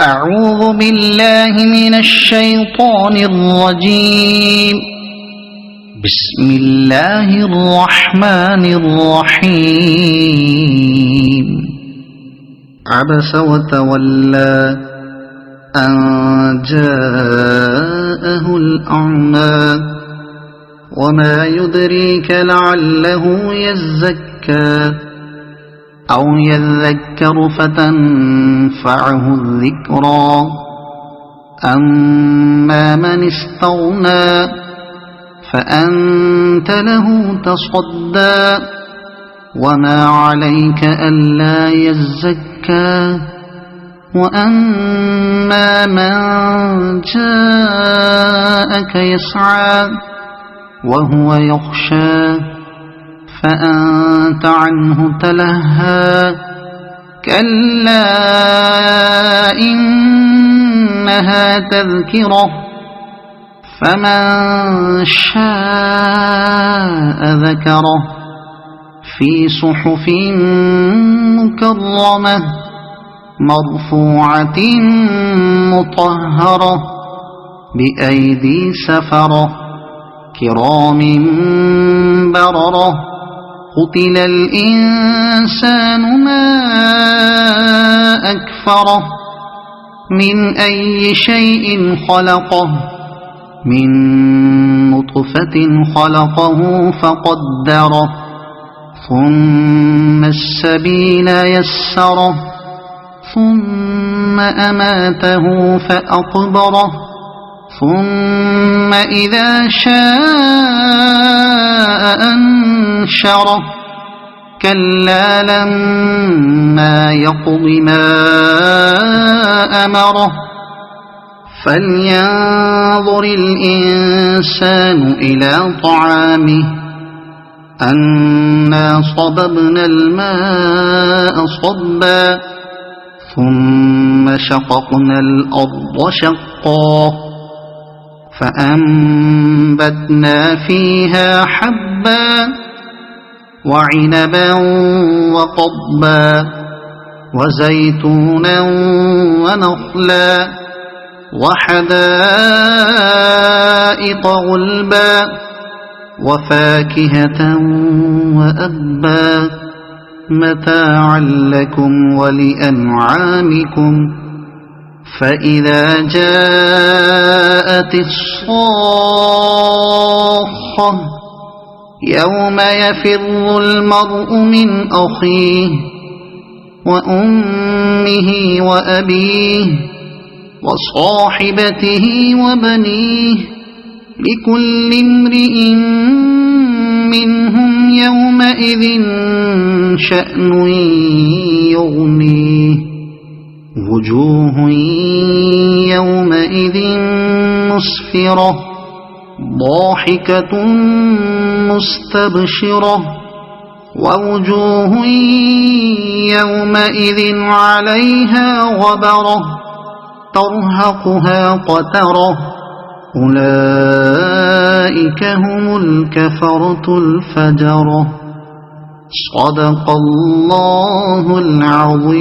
أعوذ بالله من الشيطان الرجيم. بسم الله الرحمن الرحيم. عبس وتولى أن جاءه الأعمى وما يدريك لعله يزكى أو يذكر فتنفعه الذكرى. أما من استغنى فأنت له تصدى وما عليك ألا يزكى. وأما من جاءك يسعى وهو يخشى فأنت عنه تلهى. كلا إنها تذكرة فمن شاء ذكره في صحف مكرمة مرفوعة مطهرة بأيدي سفرة كرام بررة. قتل الإنسان ما أكفره من أي شيء خلقه من نطفة خلقه فقدره ثم السبيل يسره ثم أماته فأقبره ثم إذا شاء أنشره. كلا لما يقض ما أمره. فلينظر الإنسان إلى طعامه أنا صببنا الماء صبا ثم شققنا الأرض شقا فأنبتنا فيها حبا وعنبا وقضبا وزيتونا ونخلا وحدائق غلبا وفاكهة وأبا متاعا لكم ولأنعامكم. فإذا جاءت الصاخة يوم يفر المرء من أخيه وأمه وأبيه وصاحبته وبنيه لكل امرئ منهم يومئذ شأن يغنيه. وجوه يومئذ مسفرة ضاحكة مستبشرة ووجوه يومئذ عليها غبرة ترهقها قترة. أولئك هم الكفرة الفجرة. صدق الله العظيم.